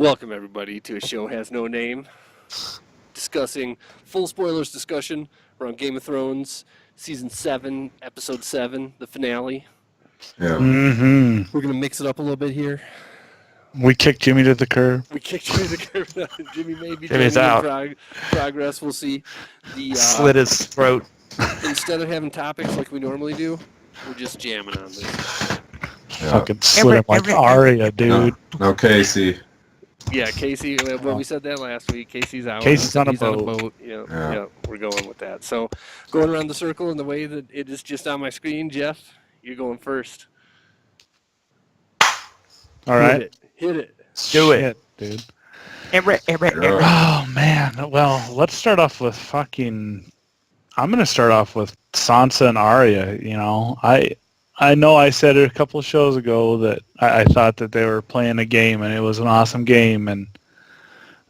Welcome, everybody, to A Show Has No Name, discussing full spoilers discussion around Game of Thrones, Season 7, Episode 7, the finale. Yeah. We're going to mix it up a little bit here. We kicked Jimmy to the curb. Jimmy to the curb. Jimmy may be Jimmy's joining in progress. We'll see. Slit his throat. Instead of having topics like we normally do, we're just jamming on this. Yeah. Fucking slit him like Arya, dude. No, Casey. Yeah, Casey, well, we said that last week. Casey's out. Casey's on a He's boat. Yeah, we're going with that. So, going around the circle in the way that it is just on my screen, Jeff, you're going first. All right. Hit it. Do it. Dude. Yeah. Oh, man. Well, let's start off with I'm going to start off with Sansa and Arya, you know. I know I said it a couple of shows ago that I thought that they were playing a game and it was an awesome game, and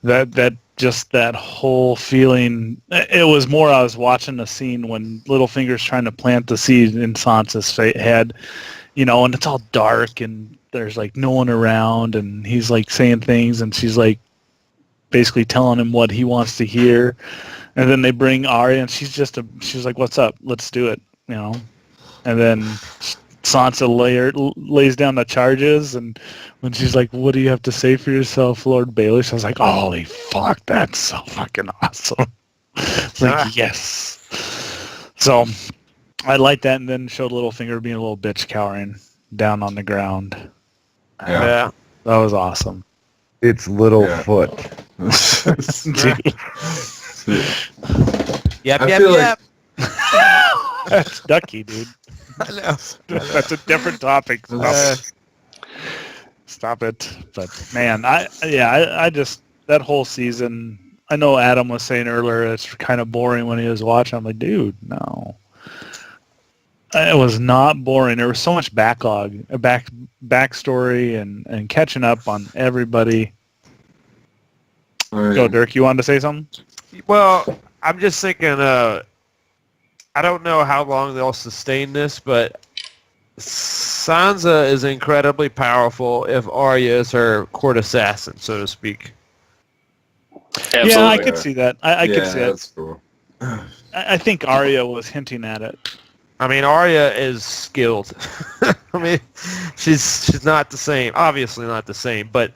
that whole feeling, it was more I was watching the scene when Littlefinger's trying to plant the seed in Sansa's head, you know, and it's all dark and there's like no one around and he's like saying things and she's like basically telling him what he wants to hear, and then they bring Arya and she's like, what's up, let's do it, you know. And then Sansa lays down the charges, and when she's like, what do you have to say for yourself, Lord Baelish? I was like, holy fuck, that's so fucking awesome. It's like, yes. So I liked that, and then showed Littlefinger being a little bitch cowering down on the ground. Yeah. That was awesome. It's Littlefoot. Yep. That's Ducky, dude. I know. That's a different topic. Stop it. But man, I just, that whole season, I know Adam was saying earlier it's kind of boring when he was watching. I'm like, dude, no. It was not boring. There was so much backstory and catching up on everybody. Go, Dirk, you wanted to say something? Well, I'm just thinking, I don't know how long they'll sustain this, but Sansa is incredibly powerful if Arya is her court assassin, so to speak. Absolutely. Yeah, I could see that. I could see that's that. cool. I think Arya was hinting at it. I mean, Arya is skilled. I mean, she's not the same. Obviously not the same, but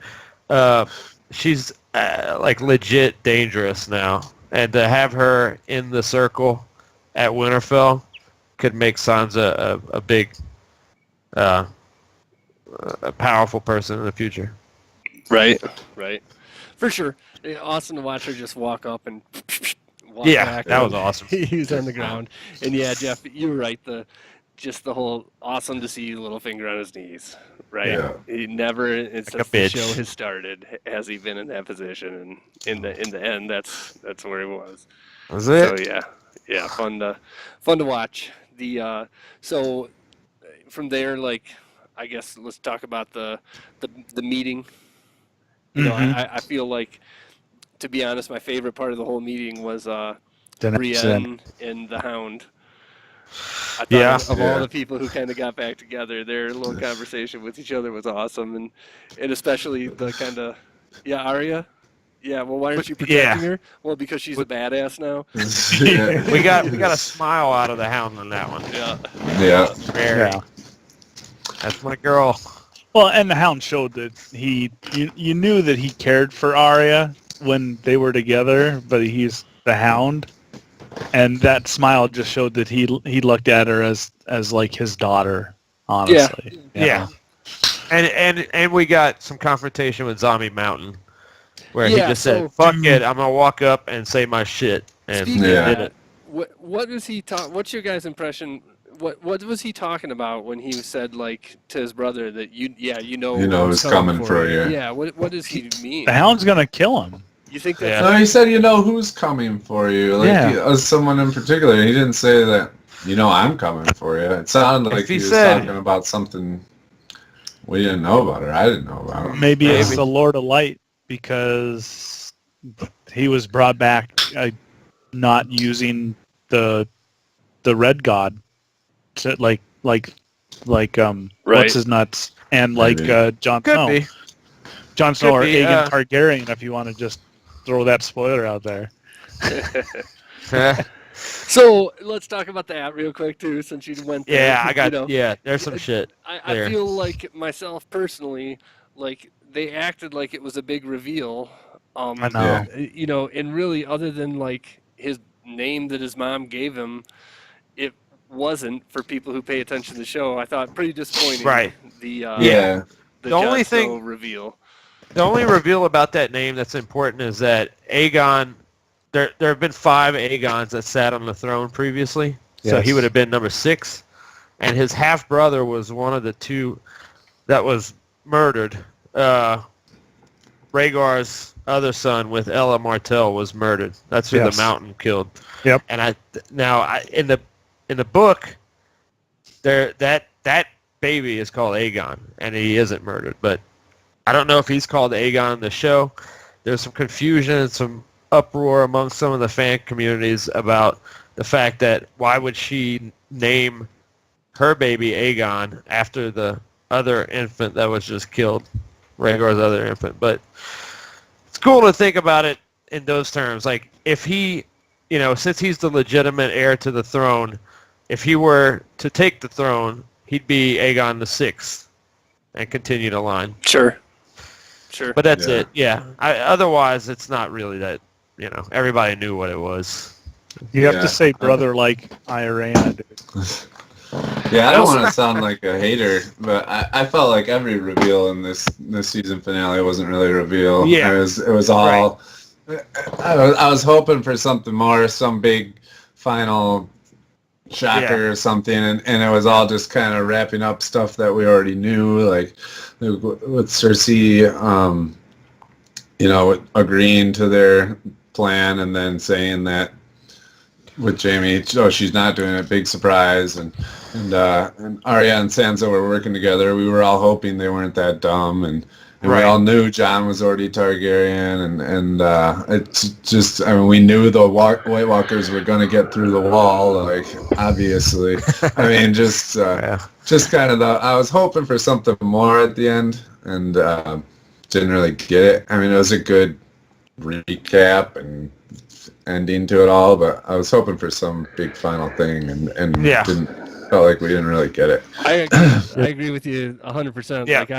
she's like legit dangerous now. And to have her in the circle at Winterfell could make Sansa a big, a powerful person in the future. Right. For sure. Awesome to watch her just walk up and walk back. That was awesome. He's on the ground. And yeah, Jeff, you were right. The whole awesome to see Littlefinger on his knees. Right. Yeah. He never, since a the bitch. show has started, has he been in that position. And in the end, that's where he was. Was it? So yeah, fun to watch. So from there, like, I guess let's talk about the meeting. You know, I feel like, to be honest, my favorite part of the whole meeting was Brienne and the Hound. I thought of all the people who kind of got back together, their little conversation with each other was awesome, and especially the kind of Arya. Yeah, well, why aren't you protecting her? Well, because she's a badass now. We got a smile out of the Hound on that one. Yeah. Yeah. That's my girl. Well, and the Hound showed that you knew that he cared for Arya when they were together, but he's the Hound, and that smile just showed that he looked at her as like his daughter, honestly. Yeah. And we got some confrontation with Zombie Mountain, where he just said, "Fuck it, I'm gonna walk up and say my shit," and he did it. What was he what's your guys' impression? What was he talking about when he said, like, to his brother that you know who's coming for you? Yeah, what does he mean? The Hound's gonna kill him. You think that's No, he said who's coming for you. Like someone in particular. He didn't say that I'm coming for you. It sounded like he was talking about something we didn't know about, or I didn't know about. Maybe it's the Lord of Light, because he was brought back not using the Red God, to, like what's his nuts, and like Jon Snow. Jon Snow or Could be, Aegon Targaryen, if you want to just throw that spoiler out there. So let's talk about that real quick too, since you went there. Yeah, I got. There's some shit. I feel like myself personally, like they acted like it was a big reveal. I know. And really, other than like his name that his mom gave him, it wasn't for people who pay attention to the show. I thought pretty disappointing. Right. The The only thing reveal. The only reveal about that name that's important is that Aegon. There have been 5 Aegons that sat on the throne previously, so he would have been number 6, and his half brother was one of the 2 that was murdered. Rhaegar's other son with Ella Martell was murdered. That's who the Mountain killed. Yep. And in the book, that baby is called Aegon, and he isn't murdered. But I don't know if he's called Aegon in the show. There's some confusion and some uproar among some of the fan communities about the fact that why would she name her baby Aegon after the other infant that was just killed, Rhaegar's other infant. But it's cool to think about it in those terms. Like, if he, since he's the legitimate heir to the throne, if he were to take the throne, he'd be Aegon the 6th and continue the line. Sure. But that's it. Yeah. Otherwise, it's not really that. Everybody knew what it was. You have to say brother like Iran did. Yeah, I don't want to sound like a hater, but I felt like every reveal in this season finale wasn't really a reveal. Yeah. It was all. Right. I was hoping for something more, some big final shocker or something, and it was all just kind of wrapping up stuff that we already knew, like with Cersei, agreeing to their plan and then saying that with Jaime, she's not doing it, big surprise, and Arya and Sansa were working together. We were all hoping they weren't that dumb, and we all knew Jon was already Targaryen, and it's just, we knew the White Walkers were going to get through the wall, like, obviously. Just kind of I was hoping for something more at the end, and didn't really get it. It was a good recap and ending to it all, but I was hoping for some big final thing, and felt like we didn't really get it. I agree with you 100%. Yeah. Like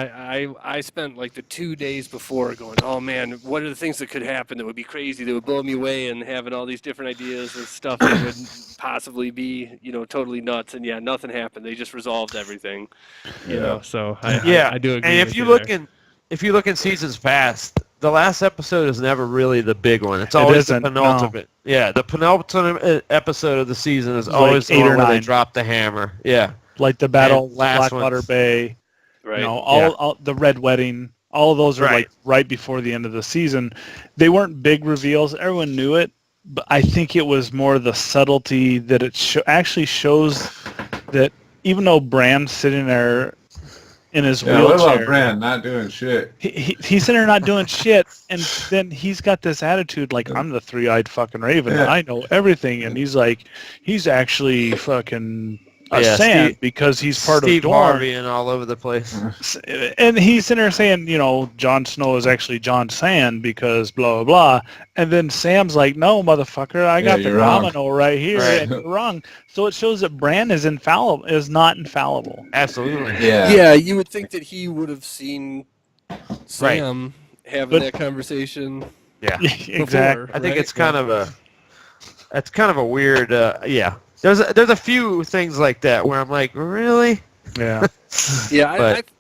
I spent like the 2 days before going, oh man, what are the things that could happen that would be crazy, that would blow me away, and having all these different ideas and stuff that would possibly be, totally nuts. And nothing happened. They just resolved everything. So I do agree. And if you look in seasons past, the last episode is never really the big one. It's always the penultimate. No. Yeah, the penultimate episode of the season is always the one where they drop the hammer. Yeah. Like the Battle of Blackwater Bay, right. all the Red Wedding, all of those are right before the end of the season. They weren't big reveals. Everyone knew it, but I think it was more the subtlety that it actually shows that even though Bran's sitting there in his wheelchair. What about Bran not doing shit? He's sitting there not doing shit, and then he's got this attitude like, I'm the three-eyed fucking raven, and I know everything, and he's actually fucking a Sand because he's part Steve of Dorne. Harvey and all over the place. And he's sitting there saying, Jon Snow is actually Jon Sand because blah, blah, blah. And then Sam's like, no, motherfucker, I got the domino right here, and you're wrong. So it shows that Bran is not infallible. Absolutely. Yeah, you would think that he would have seen Sam having that conversation. Yeah, exactly. I think it's kind of a weird, There's a few things like that where I'm like, really? Yeah.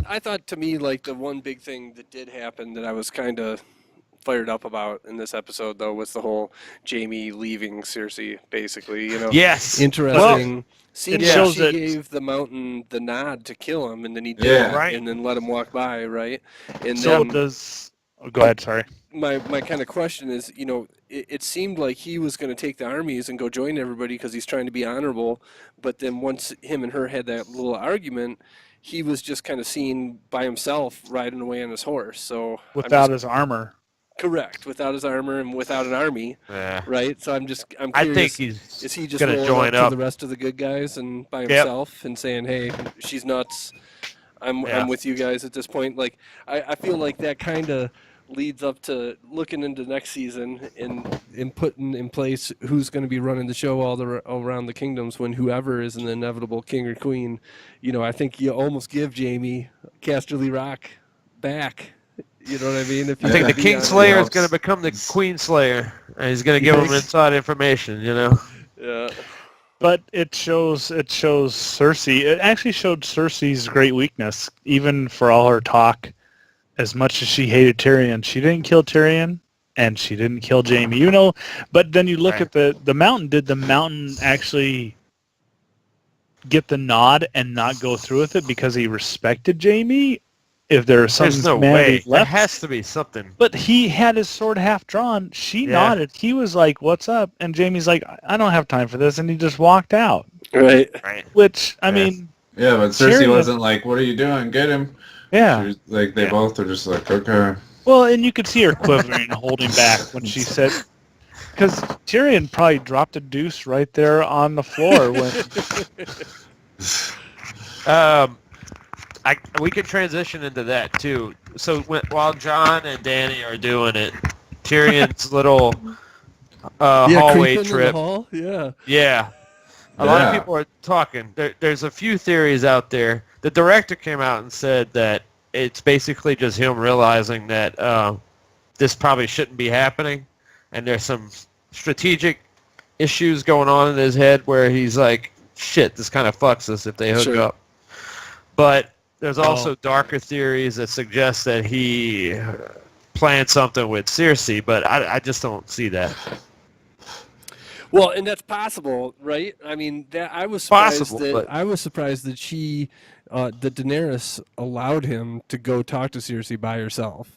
I thought, to me, like, the one big thing that did happen that I was kind of fired up about in this episode, though, was the whole Jaime leaving Cersei, basically. Yes. Interesting. Seems it shows like she gave the Mountain the nod to kill him, and then he did, and then let him walk by, right? And so then, does... Oh, go ahead, sorry. My kind of question is, it seemed like he was going to take the armies and go join everybody because he's trying to be honorable, but then once him and her had that little argument, he was just kind of seen by himself riding away on his horse. So without his armor. Correct, without his armor and without an army, right? So I'm curious. I think is he just gonna rolling join up up to the rest of the good guys and by himself and saying, "Hey, she's nuts. I'm with you guys at this point. Like, I feel like that kind of leads up to looking into next season and putting in place who's going to be running the show all around the kingdoms when whoever is an inevitable king or queen. I think you almost give Jamie Casterly Rock back. You know what I mean? I think the King Slayer is going to become the Queen Slayer, and he's going to give him inside information. Yeah. But it shows Cersei. It actually showed Cersei's great weakness, even for all her talk. As much as she hated Tyrion, she didn't kill Tyrion, and she didn't kill Jaime. But then you look at the Mountain. Did the Mountain actually get the nod and not go through with it because he respected Jaime? If there's some way left, there has to be something. But he had his sword half drawn. She nodded. He was like, "What's up?" And Jaime's like, "I don't have time for this," and he just walked out. Right. Which I mean. Yeah, but Cersei wasn't like, "What are you doing? Get him." Yeah. She was, like they both are just like, "Okay." Well, and you could see her quivering, holding back when she said, because Tyrion probably dropped a deuce right there on the floor when. We can transition into that too. So while Jon and Dany are doing it, Tyrion's little hallway trip. Yeah. A lot of people are talking. There's a few theories out there. The director came out and said that it's basically just him realizing that this probably shouldn't be happening, and there's some strategic issues going on in his head where he's like, shit, this kind of fucks us if they hook up. But there's also darker theories that suggest that he planned something with Cersei, but I just don't see that. Well, and that's possible, right? I mean, I was surprised that she, that Daenerys allowed him to go talk to Cersei by herself.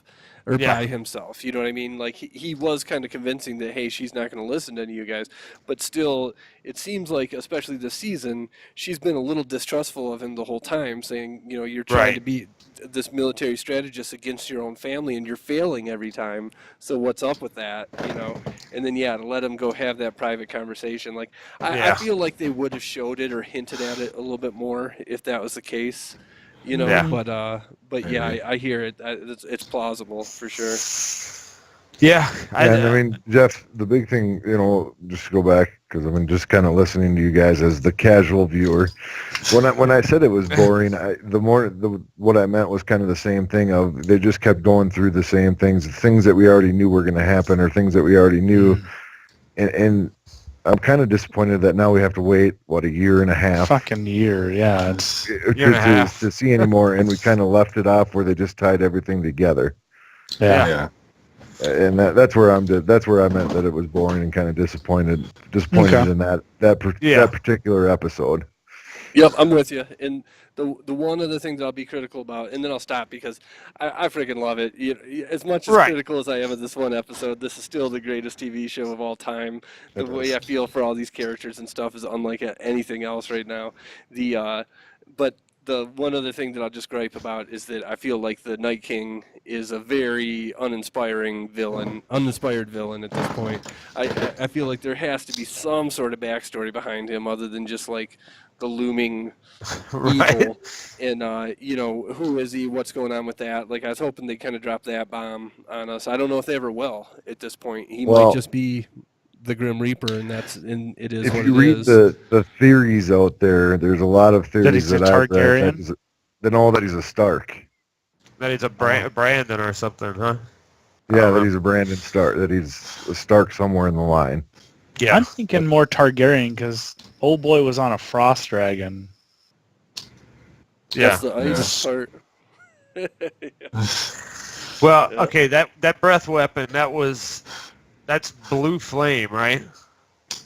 Or by himself, you know what I mean? Like, he was kind of convincing that, hey, she's not going to listen to any of you guys. But still, it seems like, especially this season, she's been a little distrustful of him the whole time, saying, you're trying to be this military strategist against your own family, and you're failing every time. So what's up with that, And then, to let him go have that private conversation. Like, I feel like they would have showed it or hinted at it a little bit more if that was the case. But I hear it. It's plausible for sure. I mean, Jeff, the big thing, just to go back, because I've been just kind of listening to you guys as the casual viewer. When I said it was boring, what I meant was kind of the same thing of they just kept going through the same things that we already knew were going to happen or things that we already knew, and I'm kind of disappointed that now we have to wait, a year and a half? Fucking year, yeah. To see anymore, and we kind of left it off where they just tied everything together. Yeah. And that's where I meant that it was boring and kind of disappointed in that particular episode. Yep, I'm with you. And the one other thing that I'll be critical about, and then I'll stop because I freaking love it. As much as critical as I am of this one episode, this is still the greatest TV show of all time. The way I feel for all these characters and stuff is unlike anything else right now. But the one other thing that I'll just gripe about is that I feel like the Night King is a very uninspired villain at this point. I feel like there has to be some sort of backstory behind him other than just like the looming evil, and who is he? What's going on with that? Like, I was hoping they kind of drop that bomb on us. I don't know if they ever will at this point. He might just be the Grim Reaper, and it is what it is. If you read the theories out there, there's a lot of theories that I've read that he's a Stark. That he's a Brandon or something, huh? Yeah, that he's a Brandon Stark. That he's a Stark somewhere in the line. Yeah, I'm thinking more Targaryen because old boy was on a frost dragon. That's the ice part. Well, okay, that breath weapon, that's blue flame, right?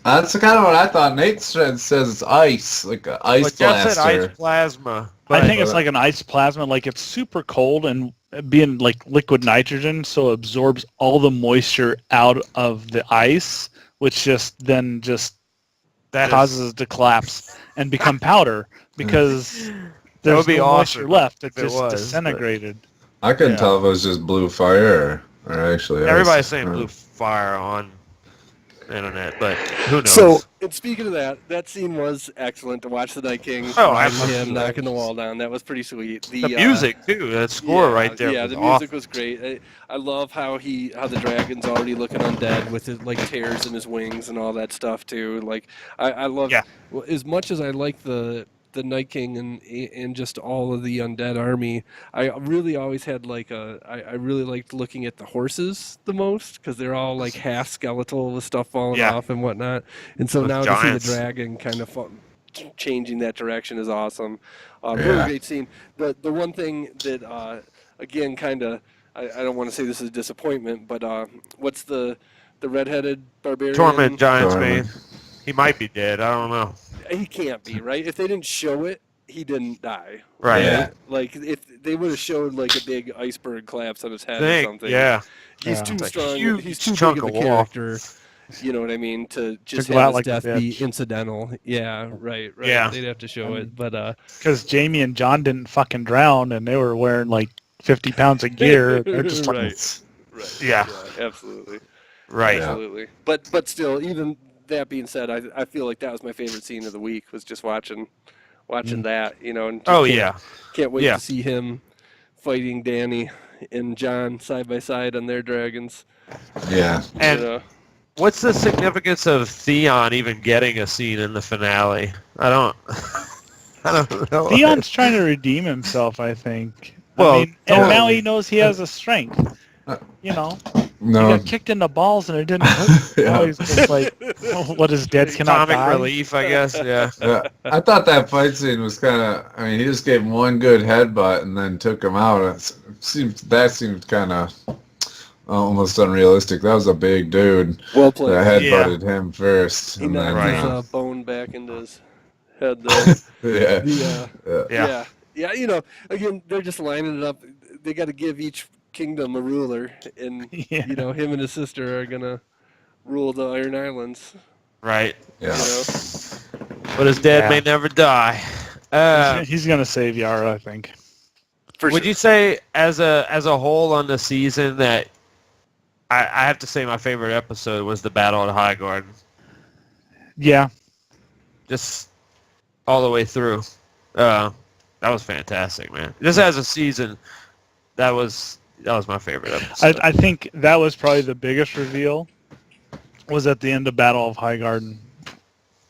That's kind of what I thought. Nate says it's ice, like an ice blaster. Jeff said ice plasma. I think it's like an ice plasma, like it's super cold and being like liquid nitrogen, so it absorbs all the moisture out of the ice, which just causes it to collapse and become powder because there's no moisture left. It just disintegrated. I couldn't tell if it was just blue fire or actually everybody's saying blue fire on internet, but who knows? So, and speaking of that scene was excellent to watch the Night King riding him, knocking the wall down. That was pretty sweet. The music too, that score right there. Yeah, was the awesome. music was great. I love how the dragon's already looking undead with his like tears in his wings and all that stuff too. Like I love as much as I like the Night King and just all of the undead army. I really always had like I really liked looking at the horses the most because they're all like half skeletal with stuff falling off and whatnot. And so now to see the dragon kind of changing that direction is awesome. Really great scene. The one thing that again kind of I don't want to say this is a disappointment, but what's the redheaded barbarian? Torment Giant's Bane. He might be dead. I don't know. He can't be, right? If they didn't show it, he didn't die. Right. Yeah. Like if they would have showed like a big iceberg collapse on his head or something. Yeah. He's too strong. He's too big of a character. You know what I mean? To just have his death be incidental. Yeah. Right. Yeah. They'd have to show it, but because Jamie and John didn't fucking drown, and they were wearing like 50 pounds of gear. They're just right. Yeah. Absolutely. Right. Absolutely. But still, even that being said, I feel like that was my favorite scene of the week was just watching that, you know. And can't wait to see him fighting Danny and John side by side on their dragons. Yeah. And what's the significance of Theon even getting a scene in the finale? I don't know. Theon's trying to redeem himself, I think. Well, and now he knows he has a strength. You know, he got kicked in the balls and it didn't hurt. Now he's just like, what is dead cannot die. Comic relief, I guess. Yeah. I thought that fight scene was kind of. I mean, he just gave him one good headbutt and then took him out. That seemed kind of almost unrealistic. That was a big dude. Well played. That headbutted him first. He and knocked his bone back into his head there. Yeah. You know, again, they're just lining it up. They got to give each kingdom a ruler, and you know, him and his sister are gonna rule the Iron Islands. Right. Yeah. You know? But his dad may never die. He's gonna save Yara, I think. Would you say, as a whole on the season, that I have to say my favorite episode was the Battle at Highgarden? Yeah. Just all the way through. That was fantastic, man. Just as a season, that was my favorite episode. I think that was probably the biggest reveal was at the end of Battle of Highgarden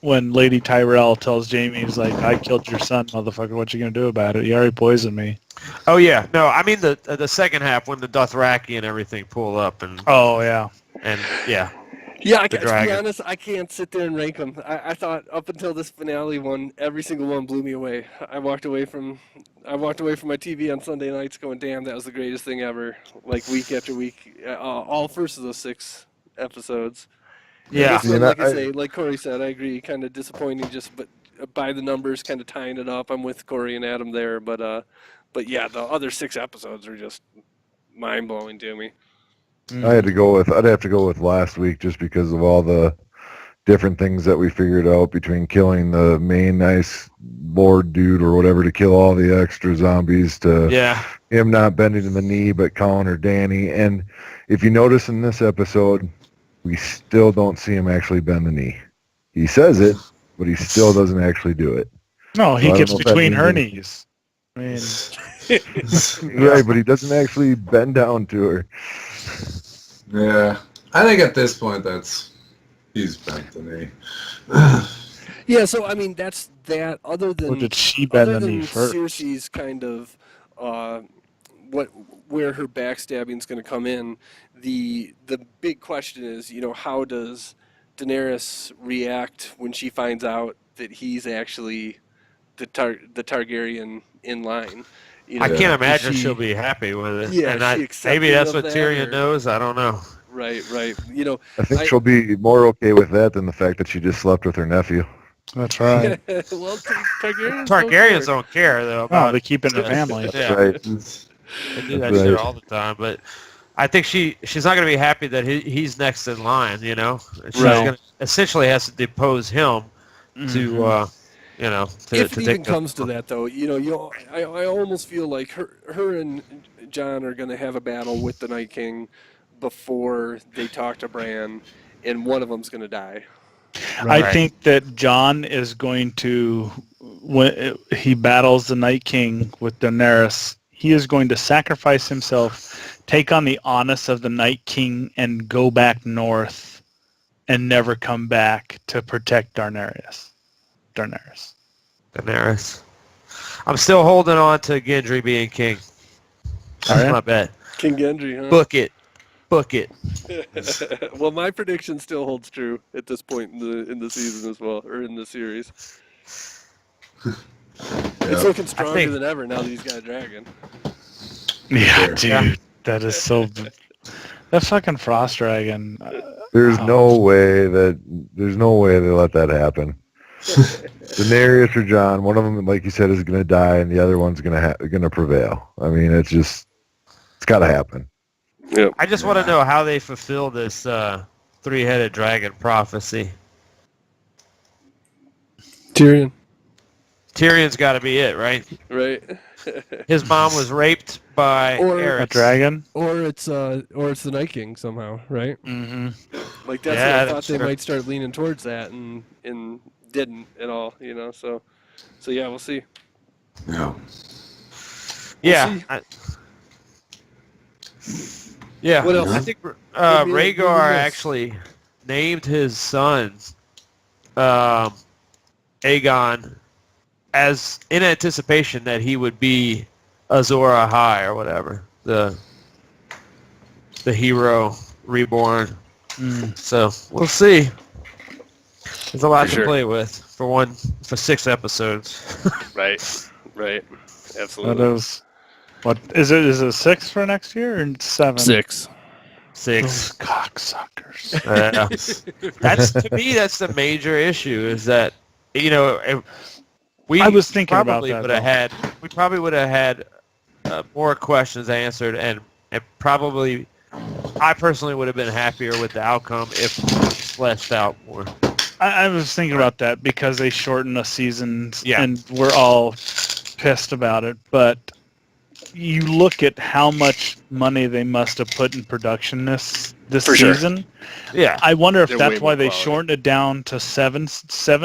when Lady Tyrell tells Jamie, he's like, I killed your son, motherfucker. What you going to do about it? You already poisoned me. Oh, yeah. No, I mean the second half when the Dothraki and everything pull up. And yeah. And, yeah. Yeah, to be honest, I can't sit there and rank them. I thought up until this finale one, every single one blew me away. I walked away from my TV on Sunday nights going, damn, that was the greatest thing ever. Like week after week, all first of those 6 episodes. Yeah. One, like I say, like Corey said, I agree, kind of disappointing but by the numbers, kind of tying it up. I'm with Corey and Adam there, but yeah, the other 6 episodes are just mind-blowing to me. I'd have to go with last week just because of all the different things that we figured out between killing the main nice lord dude or whatever to kill all the extra zombies to him not bending to the knee but counter Danny. And if you notice in this episode, we still don't see him actually bend the knee. He says it, but he still doesn't actually do it. No, he gets between her knees. I mean, right, but he doesn't actually bend down to her. Yeah, I think at this point he's bent the knee. Yeah, so I mean that's that. Other than or did she bend the knee first? Cersei's kind of where her backstabbing's going to come in. The big question is, you know, how does Daenerys react when she finds out that he's actually the Targaryen in line? You know, I can't imagine she'll be happy with it. Yeah, and maybe that's what Tyrion knows. I don't know. Right. You know, I think she'll be more okay with that than the fact that she just slept with her nephew. That's right. Well, Targaryens don't care though. They keep it in the family. That's right. They do that shit all the time, but I think she's not going to be happy that he's next in line. You know, she's going to essentially has to depose him to. You know, if it even comes to that, though, I almost feel like her and John are going to have a battle with the Night King before they talk to Bran, and one of them's going to die. I think that Jon is going to, when he battles the Night King with Daenerys, he is going to sacrifice himself, take on the honest of the Night King, and go back north and never come back to protect Daenerys. I'm still holding on to Gendry being king. That's my bet. King Gendry, huh? Book it. Well, my prediction still holds true at this point in the season as well, or in the series. It's looking stronger than ever now that he's got a dragon. Yeah, dude, that is so. That fucking frost dragon. There's no way they let that happen. Daenerys or Jon, one of them, like you said, is going to die, and the other one's going to prevail. I mean, it's got to happen. Yep. I just want to know how they fulfill this three-headed dragon prophecy. Tyrion's got to be it, right? Right. His mom was raped by a dragon, or it's the Night King somehow, right? Mm-hmm. Like that's what I thought they might start leaning towards that, and didn't at all, you know. So yeah, we'll see. Yeah. What else? I think Rhaegar actually named his son Aegon as in anticipation that he would be Azor Ahai or whatever, the hero reborn. So we'll see. There's a lot to play with for 6 episodes. Right. Absolutely. That is. What is it? Is it 6 for next year or 7? 6. Those cocksuckers. That's to me. That's the major issue. Is that I was thinking about that. We probably would have had more questions answered, and probably I personally would have been happier with the outcome if it was fleshed out more. I was thinking about that because they shortened the seasons, and we're all pissed about it, but. You look at how much money they must have put in production this season. Sure. Yeah, I wonder if that's why they shortened it down to seven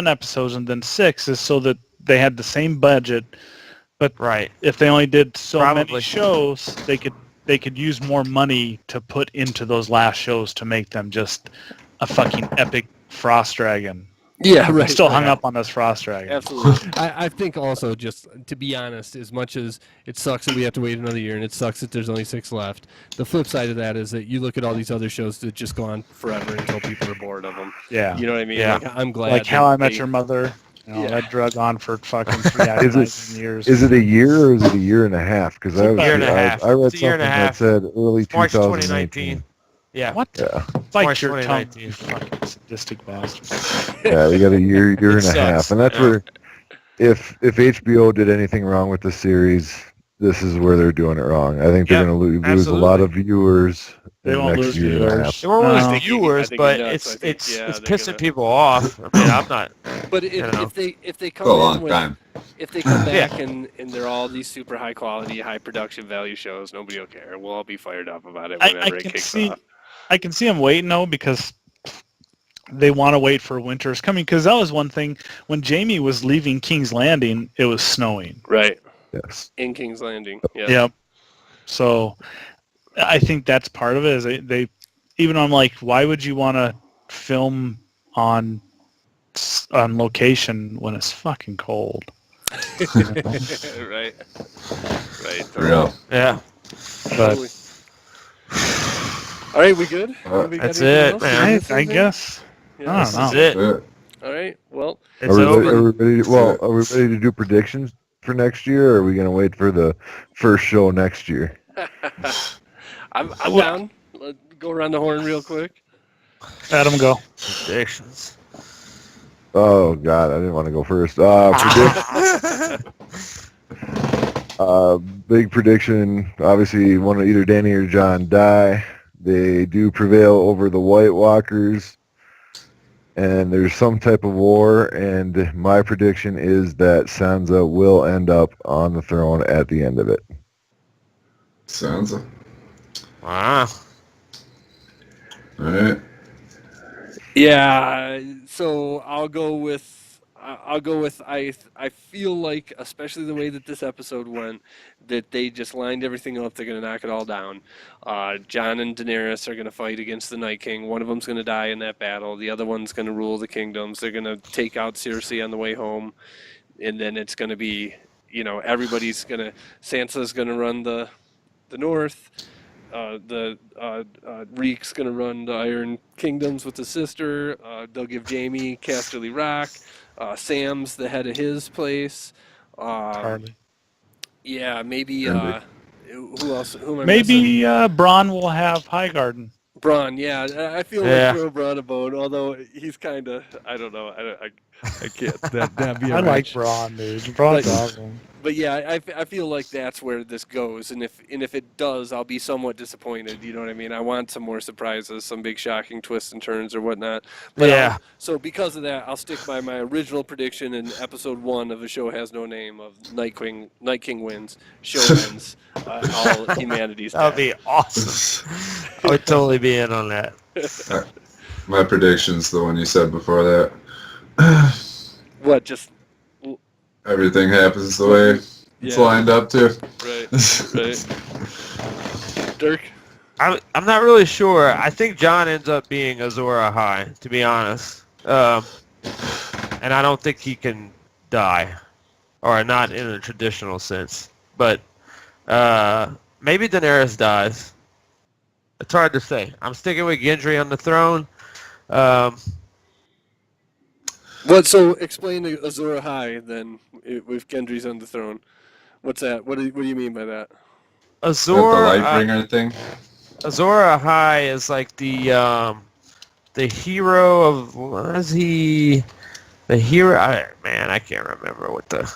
episodes and then 6 is so that they had the same budget. But if they only did many shows, they could use more money to put into those last shows to make them just a fucking epic frost dragon. Yeah, right. I'm still hung up on this frost dragon. Absolutely. I think also, just to be honest, as much as it sucks that we have to wait another year and it sucks that there's only 6 left, the flip side of that is that you look at all these other shows that just go on forever until people are bored of them. Yeah. You know what I mean? Yeah. Like, I'm glad. Like How I Met Your Mother. That drug on for fucking 3 years. Is it a year or is it a year and a half? Because I read something that said early March 2019. Yeah. What? Yeah. Bite your tongue, you fucking sadistic bastard. Yeah, they got a year and a half, and that's where, if HBO did anything wrong with the series, this is where they're doing it wrong. I think they're going to lose a lot of viewers. They won't lose viewers. They won't lose viewers, but it's pissing people off. I mean, I'm not. But if they come if they come back and they're all these super high quality, high production value shows, nobody will care. We'll all be fired up about it whenever it kicks off. I can see them waiting though because they want to wait for winter's coming. Because that was one thing when Jaime was leaving King's Landing, it was snowing. Right. Yes. In King's Landing. Yeah. Yep. So I think that's part of it. Is they even I'm like, why would you want to film on location when it's fucking cold? Right. Real. Yeah. But. All right, we good? That's it, man. I guess. Yeah, I don't know. This is it. All right. Well, it's over. Are we ready to do predictions for next year, or are we going to wait for the first show next year? I'm down. Let's go around the horn real quick. Adam, go. Predictions. Oh, God, I didn't want to go first. Big prediction. Obviously, either Danny or Jon die. They do prevail over the White Walkers, and there's some type of war, and my prediction is that Sansa will end up on the throne at the end of it. Sansa. Wow. All right. Yeah, so I'll go with I feel like, especially the way that this episode went, that they just lined everything up. They're gonna knock it all down. Jon and Daenerys are gonna fight against the Night King. One of them's gonna die in that battle. The other one's gonna rule the kingdoms. They're gonna take out Cersei on the way home, and then it's gonna be, everybody's gonna Sansa's gonna run the north. Reek's gonna run the Iron Kingdoms with his sister. They'll give Jamie Casterly Rock. Sam's the head of his place. Charlie. Yeah, maybe. Andy. Who else? Who am I missing? Maybe Bronn will have Highgarden. Braun. Yeah, I feel Yeah. like throw Braun a bone. Although he's kind of. I don't know. I can't. That'd be a I like reach. Bronn, dude. Bronn's But- awesome. But yeah, I feel like that's where this goes, and if it does, I'll be somewhat disappointed. You know what I mean? I want some more surprises, some big shocking twists and turns or whatnot. But Yeah. so because of that, I'll stick by my original prediction in episode 1 of A Show Has No Name of Night King wins, show ends, all humanity's That would dead. be awesome. I would totally be in on that. My prediction's the one you said before that. What? Just Everything happens the way it's yeah, lined up to. right. Dirk. I'm not really sure. I think John ends up being Azor Ahai, to be honest. And I don't think he can die, or not in a traditional sense. But maybe Daenerys dies. It's hard to say. I'm sticking with Gendry on the throne. What? So explain the Azor Ahai then, with Gendry's on the throne. What's that? What do you mean by that? Is that Azor, the Lightbringer thing? Azor Ahai is like the hero of, what is he? The hero? I can't remember what the.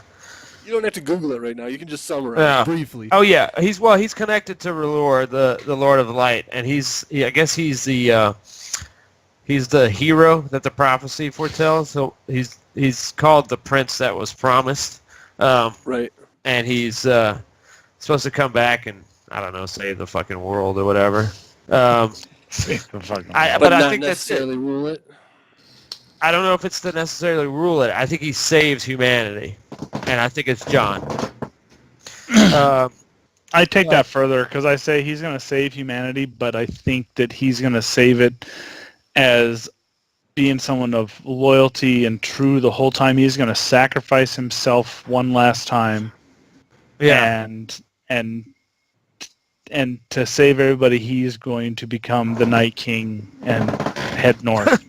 You don't have to Google it right now. You can just summarize Yeah. briefly. Oh yeah, he's connected to R'hllor, the Lord of Light, and I guess he's the hero that the prophecy foretells. So he's called the Prince that was promised, Right. and he's supposed to come back and, I don't know, save the fucking world or whatever. But I not think that's it. necessarily rule it. I don't know if it's to necessarily rule it. I think he saves humanity, and I think it's John. I take that further because I say he's going to save humanity, but I think that he's going to save it as being someone of loyalty and true the whole time. He's going to sacrifice himself one last time, Yeah. and to save everybody, he's going to become the Night King and head north.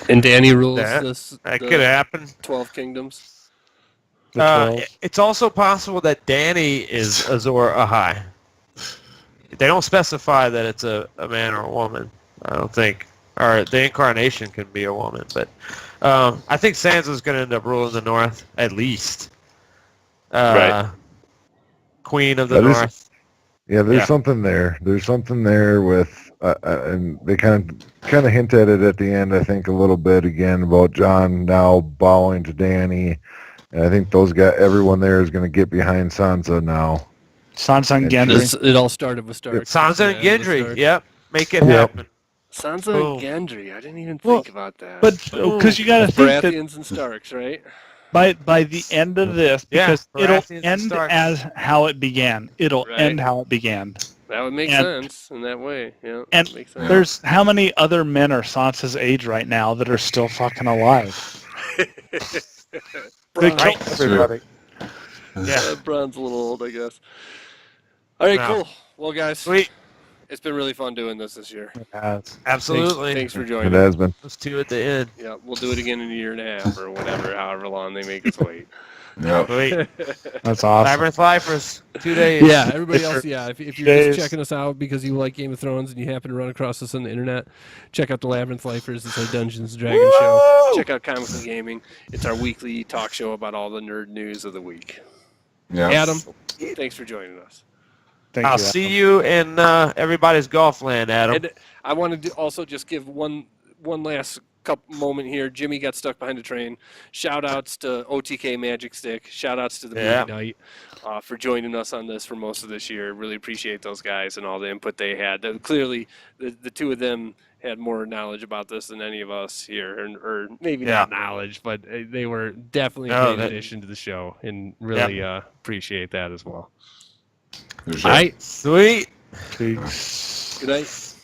And Danny rules That the could happen. 12 kingdoms. The 12. It's also possible that Danny is Azor Ahai. They don't specify that it's a man or a woman, I don't think. Or the incarnation can be a woman. But I think Sansa's going to end up ruling the North, at least. Right. Queen of the That is- North. Yeah, there's Yeah. something there. There's something there with, and they kind of hint at it at the end. I think a little bit again about John now bowing to Danny, and I think everyone there is going to get behind Sansa now. Sansa and Yeah, Gendry. It all started with Stark. Sansa and Gendry. Yep. Make it Yep. happen. Sansa Boom. and Gendry. I didn't even Well, think about that. But because you got to think that Baratheons and Starks, right? by the end of this, Yeah, because it'll Baratheons and end Starks. as how it began. It'll Right. end how it began. That would make And- sense in that way. Yeah, and makes sense. There's how many other men are Sansa's age right now that are still fucking alive? They Bronn. killed everybody. Yeah. Bronn's a little old, I guess. All right, No. cool. Well, guys, Sweet. it's been really fun doing this year. Absolutely. Thanks for It joining. has been. Those two at the end. Yeah, we'll do it again in a year and a half or whatever, however long they make us wait. Yep. Sweet. That's awesome. Labyrinth Lifers. 2 days. Yeah, everybody else, yeah. If you're Days. just checking us out because you like Game of Thrones and you happen to run across us on the internet, check out the Labyrinth Lifers. It's our Dungeons and Dragons show. Check out Comics and Gaming. It's our weekly talk show about all the nerd news of the week. Yeah. Adam, thanks for joining us. Thank I'll you. see you in everybody's golf land, Adam. And I wanted to also just give one last moment here. Jimmy got stuck behind a train. Shout outs to OTK Magic Stick. Shout outs to the Yeah. Movie Night for joining us on this for most of this year. Really appreciate those guys and all the input they had. Clearly, the two of them had more knowledge about this than any of us here, or maybe not knowledge, but they were definitely a great addition to the show, and really appreciate that as well. For sure. All right, sweet. Peace. Good night.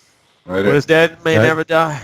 Later. What is dead may never die.